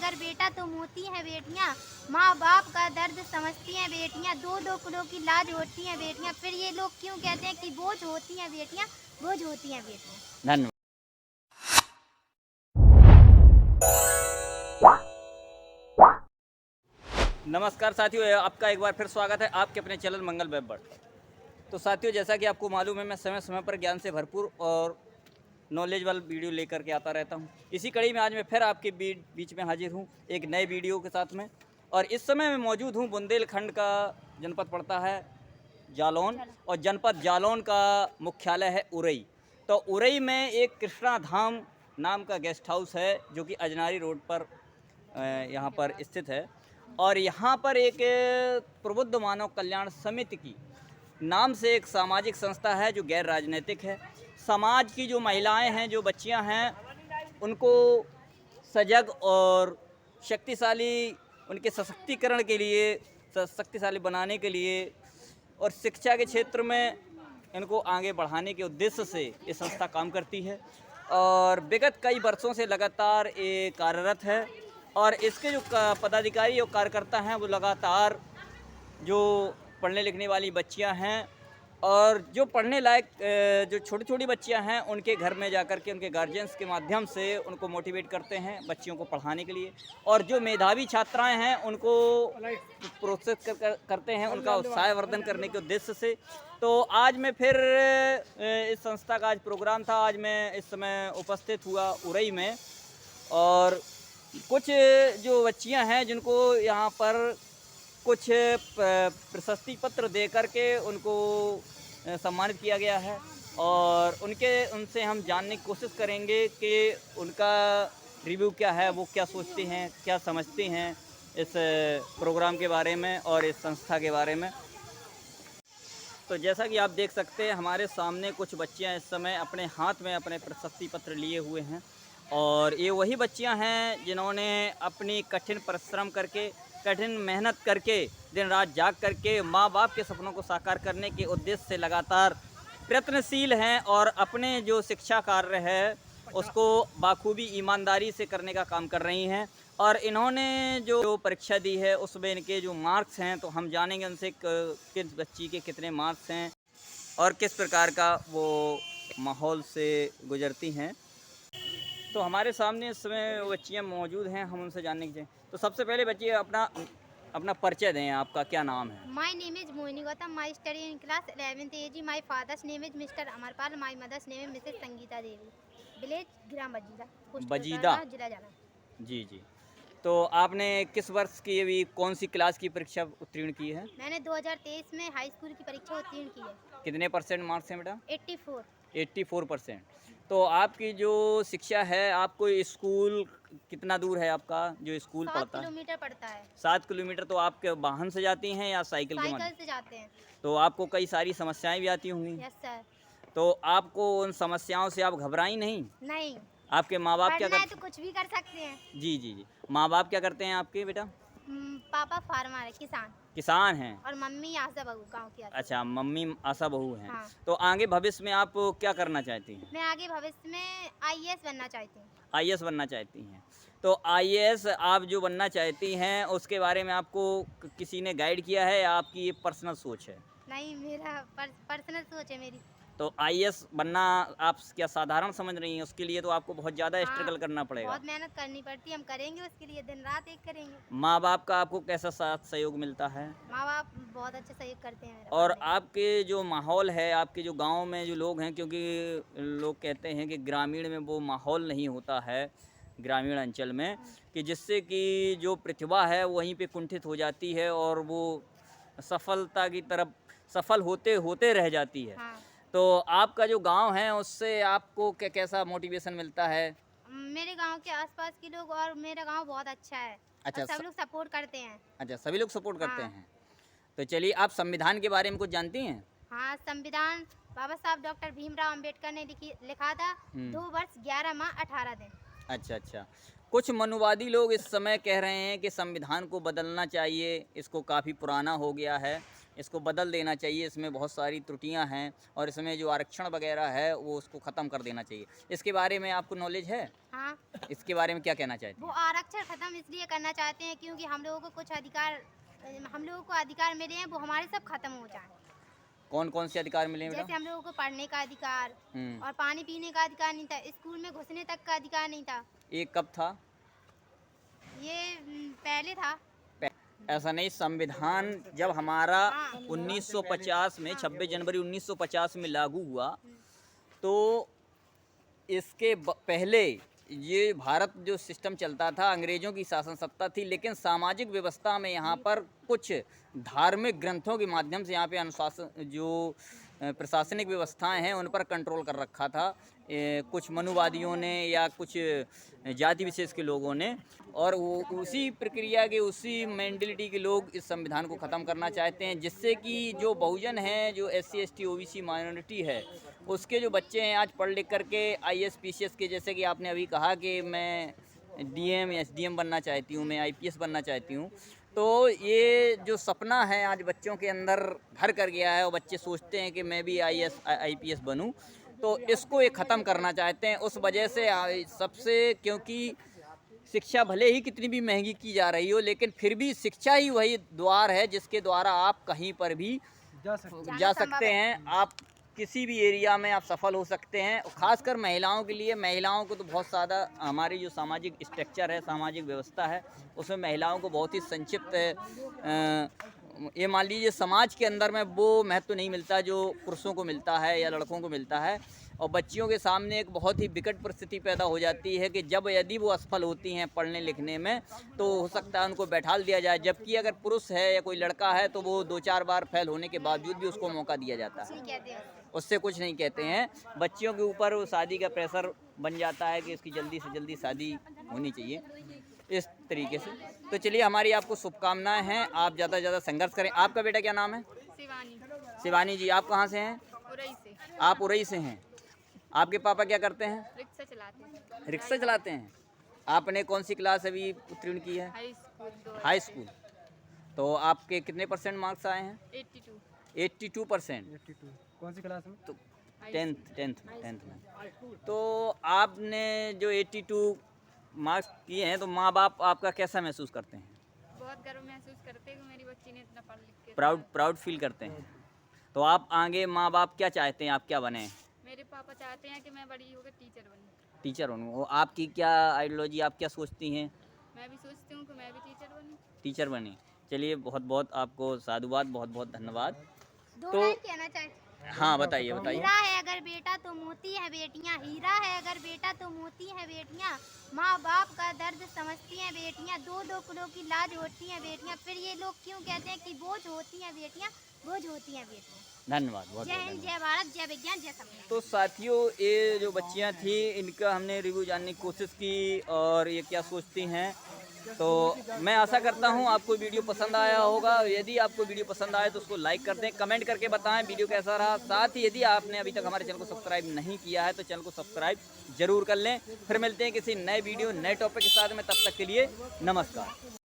मगर बेटा तुम होती हैं बेटियां, माँ बाप का दर्द समझती हैं बेटियां, दो दो किलो की लाज होती हैं बेटियां। फिर ये लोग क्यों कहते हैं कि बोझ होती हैं बेटियां, बोझ होती हैं बेटियां। धन्यवाद। नमस्कार साथियों, आपका एक बार फिर स्वागत है आपके अपने चैनल मंगल वेब पर। तो साथियों, जैसा कि आपको मालूम है, मैं समय समय पर ज्ञान से भरपूर और नॉलेज वाला वीडियो लेकर के आता रहता हूं। इसी कड़ी में आज मैं फिर आपके बीच में हाजिर हूं एक नए वीडियो के साथ में। और इस समय मैं मौजूद हूं बुंदेलखंड का जनपद पड़ता है जालौन, और जनपद जालौन का मुख्यालय है उरई। तो उरई में एक कृष्णा धाम नाम का गेस्ट हाउस है जो कि अजनारी रोड पर यहाँ पर स्थित है। और यहाँ पर एक प्रबुद्ध मानव कल्याण समिति की नाम से एक सामाजिक संस्था है जो गैर राजनीतिक है। समाज की जो महिलाएं हैं, जो बच्चियां हैं, उनको सजग और शक्तिशाली, उनके सशक्तिकरण के लिए, शक्तिशाली बनाने के लिए और शिक्षा के क्षेत्र में इनको आगे बढ़ाने के उद्देश्य से ये संस्था काम करती है और विगत कई वर्षों से लगातार ये कार्यरत है। और इसके जो पदाधिकारी और कार्यकर्ता हैं वो लगातार जो पढ़ने लिखने वाली बच्चियां हैं और जो पढ़ने लायक जो छोटी छोटी बच्चियां हैं उनके घर में जाकर के उनके गार्जियंस के माध्यम से उनको मोटिवेट करते हैं बच्चियों को पढ़ाने के लिए। और जो मेधावी छात्राएं हैं उनको प्रोत्साहित करते हैं उनका उत्साहवर्धन करने के उद्देश्य से। तो आज मैं फिर इस संस्था का आज प्रोग्राम था, आज मैं इस समय उपस्थित हुआ उरई में। और कुछ जो बच्चियां हैं जिनको यहाँ पर कुछ प्रशस्ति पत्र दे करके उनको सम्मानित किया गया है और उनसे हम जानने की कोशिश करेंगे कि उनका रिव्यू क्या है, वो क्या सोचते हैं, क्या समझते हैं इस प्रोग्राम के बारे में और इस संस्था के बारे में। तो जैसा कि आप देख सकते हैं हमारे सामने कुछ बच्चियां इस समय अपने हाथ में अपने प्रशस्ति पत्र लिए हुए हैं और ये वही बच्चियां हैं जिन्होंने अपनी कठिन परिश्रम करके, कठिन मेहनत करके, दिन रात जाग करके माँ बाप के सपनों को साकार करने के उद्देश्य से लगातार प्रयत्नशील हैं और अपने जो शिक्षा कार्य है उसको बाखूबी ईमानदारी से करने का काम कर रही हैं। और इन्होंने जो परीक्षा दी है उसमें इनके जो मार्क्स हैं तो हम जानेंगे उनसे किस बच्ची के कितने मार्क्स हैं और किस प्रकार का वो माहौल से गुजरती हैं। तो हमारे सामने इस समय बच्चियाँ मौजूद हैं, हम उनसे जानने की चाहिए। तो सबसे पहले बच्ची अपना परिचय दें, आपका क्या नाम है? My name is Moini Gautam. My study in class 11th AG. My father's name is Mr. Amarpal. My mother's name is Mrs. Sangeeta Devi. Village Gram Bajida. Post Bajida. Kotarga, जिला जाना। जी जी। तो आपने किस वर्ष की अभी कौन सी क्लास की परीक्षा उत्तीर्ण की है? मैंने 2023 में हाई स्कूल की परीक्षा उत्तीर्ण की है। कितने परसेंट मार्क्स हैं बेटा? 84। 84%। तो आपकी जो शिक्षा है, आपको स्कूल कितना दूर है आपका जो स्कूल 7 पड़ता है? किलोमीटर पड़ता है। 7 किलोमीटर। तो आपके वाहन से जाती हैं या साइकिल के साइकिल माध्यम? से जाते हैं। तो आपको कई सारी समस्याएं भी आती होंगी। Yes sir. तो आपको उन समस्याओं से आप घबराई नहीं? नहीं, आपके माँ बाप क्या पढ़ना है करते? तो कुछ भी कर सकते हैं। जी जी जी। माँ बाप क्या करते हैं आपके बेटा? पापा फार्मर है, किसान। किसान हैं। और मम्मी आशा बहू, गाँव की आशा। अच्छा, मम्मी आशा बहू हैं। हाँ। तो आगे भविष्य में आप क्या करना चाहती हैं? मैं आगे भविष्य में आईएएस बनना चाहती हूँ। आईएएस बनना चाहती हैं। तो आईएएस आप जो बनना चाहती हैं उसके बारे में आपको किसी ने गाइड किया है या आपकी ये पर्सनल सोच है? नहीं, मेरा पर्सनल सोच है मेरी। तो आईएएस बनना आप क्या साधारण समझ रही हैं? उसके लिए तो आपको बहुत ज़्यादा स्ट्रगल करना पड़ेगा। बहुत मेहनत करनी पड़ती है, हम करेंगे उसके लिए, दिन रात एक करेंगे। माँ बाप का आपको कैसा साथ सहयोग मिलता है? माँ बाप बहुत अच्छे सहयोग करते हैं मेरा। और आपके जो माहौल है, आपके जो गांव में जो लोग हैं, क्योंकि लोग कहते हैं कि ग्रामीण में वो माहौल नहीं होता है ग्रामीण अंचल में, कि जिससे कि जो प्रतिभा है वहीं पे कुंठित हो जाती है और वो सफलता की तरफ सफल होते होते रह जाती है। हाँ। तो आपका जो गांव है उससे आपको कैसा मोटिवेशन मिलता है? मेरे गांव के आसपास के लोग और मेरा गांव बहुत अच्छा है। अच्छा, और सब लोग सपोर्ट करते हैं। अच्छा, सभी लोग सपोर्ट करते हाँ। हैं। तो चलिए, आप संविधान के बारे में कुछ जानती हैं? हाँ, संविधान बाबा साहब डॉक्टर भीमराव अंबेडकर ने लिखा था। 2 वर्ष 11 माह 18 दिन। अच्छा अच्छा। कुछ मनुवादी लोग इस समय कह रहे हैं कि संविधान को बदलना चाहिए, इसको काफ़ी पुराना हो गया है, इसको बदल देना चाहिए, इसमें बहुत सारी त्रुटियां हैं और इसमें जो आरक्षण वगैरह है वो उसको ख़त्म कर देना चाहिए। इसके बारे में आपको नॉलेज है? हाँ, इसके बारे में क्या कहना चाहते वो हैं? आरक्षण खत्म इसलिए करना चाहते हैं क्योंकि हम लोगों को कुछ अधिकार, हम लोगों को अधिकार मिले हैं, वो हमारे सब खत्म हो जाए। कौन कौन से अधिकार मिले हैं जैसे बेटा? हम लोगों को पढ़ने का अधिकार हम्म। और पानी पीने का अधिकार नहीं था, स्कूल में घुसने तक का अधिकार नहीं था। ये कब था? ये पहले था। ऐसा नहीं, संविधान जब हमारा हाँ। 1950 में 26 जनवरी 1950 में लागू हुआ, तो इसके पहले ये भारत जो सिस्टम चलता था, अंग्रेज़ों की शासन सत्ता थी, लेकिन सामाजिक व्यवस्था में यहाँ पर कुछ धार्मिक ग्रंथों के माध्यम से यहाँ पे अनुशासन जो प्रशासनिक व्यवस्थाएं हैं उन पर कंट्रोल कर रखा था कुछ मनुवादियों ने या कुछ जाति विशेष के लोगों ने, और वो उसी प्रक्रिया के उसी मेंटलिटी के लोग इस संविधान को ख़त्म करना चाहते हैं, जिससे कि जो बहुजन हैं, जो SC ST OBC माइनॉरिटी है, उसके जो बच्चे हैं आज पढ़ लिख करके IAS PCS के, जैसे कि आपने अभी कहा कि मैं DM SDM बनना चाहती हूँ, मैं IPS बनना चाहती हूँ, तो ये जो सपना है आज बच्चों के अंदर घर कर गया है और बच्चे सोचते हैं कि मैं भी IAS IPS बनूँ, तो इसको ये ख़त्म करना चाहते हैं। उस वजह से सबसे, क्योंकि शिक्षा भले ही कितनी भी महंगी की जा रही हो, लेकिन फिर भी शिक्षा ही वही द्वार है जिसके द्वारा आप कहीं पर भी जा सकते हैं। आप किसी भी एरिया में आप सफल हो सकते हैं। खासकर महिलाओं के लिए, महिलाओं को तो बहुत ज़्यादा, हमारी जो सामाजिक स्ट्रक्चर है, सामाजिक व्यवस्था है, उसमें महिलाओं को बहुत ही संक्षिप्त ये मान लीजिए समाज के अंदर में वो महत्व नहीं मिलता जो पुरुषों को मिलता है या लड़कों को मिलता है। और बच्चियों के सामने एक बहुत ही विकट परिस्थिति पैदा हो जाती है कि जब यदि वो असफल होती हैं पढ़ने लिखने में, तो हो सकता है उनको बैठाल दिया जाए, जबकि अगर पुरुष है या कोई लड़का है तो वो 2-4 बार फेल होने के बावजूद भी उसको मौका दिया जाता है, उससे कुछ नहीं कहते हैं। बच्चियों के ऊपर वो शादी का प्रेशर बन जाता है कि इसकी जल्दी से जल्दी शादी होनी चाहिए, इस तरीके से। तो चलिए, हमारी आपको शुभकामनाएं हैं, आप ज़्यादा से ज़्यादा संघर्ष करें। आपका बेटा क्या नाम है? शिवानी। शिवानी जी, आप कहाँ से हैं? उरई से। आप उरई से हैं। आपके पापा क्या करते हैं? रिक्शा चलाते हैं। रिक्शा चलाते हैं। आपने कौन सी क्लास अभी उत्तीर्ण की है? High school. High school. तो आपके कितने % मार्क्स आए हैं? 82। 82%। 82 कौन सी क्लास में? तो 10th में। तो आपने जो 82 मार्क्स किए हैं, तो माँ बाप आपका कैसा महसूस करते हैं? बहुत गर्व महसूस करते हैं कि मेरी बच्ची ने इतना पढ़ लिख के। प्राउड फील करते हैं। तो आप आगे माँ बाप क्या चाहते हैं, आप क्या बने? मेरे पापा चाहते हैं कि मैं बड़ी होकर टीचर बनूं। टीचर बनूँ। वो आपकी क्या आइडियोलॉजी, आप क्या सोचती हैं? मैं भी सोचती हूँ कि मैं भी टीचर बनूं। टीचर बने। चलिए, बहुत बहुत आपको साधुवाद, बहुत बहुत धन्यवाद। दो तो- लाइन कहना चाहती। हाँ, बताइए बताइए। हीरा है अगर बेटा तो मोती है बेटियां, हीरा है अगर बेटा तो मोती है बेटियां, माँ बाप का दर्द समझती हैं बेटियां, 2-2 किलो की लाज होती हैं बेटियां, फिर ये लोग क्यों कहते हैं कि बोझ होती हैं बेटियां, बोझ होती हैं बेटियां। धन्यवाद, बहुत जय बहुत हिंद, धन्यवाद। जय भारत, जय विज्ञान, जय संविधान। तो साथियों, ये जो बच्चियां थी, इनका हमने रिव्यू जानने की कोशिश की और ये क्या सोचती हैं। तो मैं आशा करता हूं आपको वीडियो पसंद आया होगा। यदि आपको वीडियो पसंद आए तो उसको लाइक कर दें, कमेंट करके बताएं वीडियो कैसा रहा। साथ ही यदि आपने अभी तक हमारे चैनल को सब्सक्राइब नहीं किया है तो चैनल को सब्सक्राइब जरूर कर लें। फिर मिलते हैं किसी नए वीडियो, नए टॉपिक के साथ में। तब तक के लिए नमस्कार।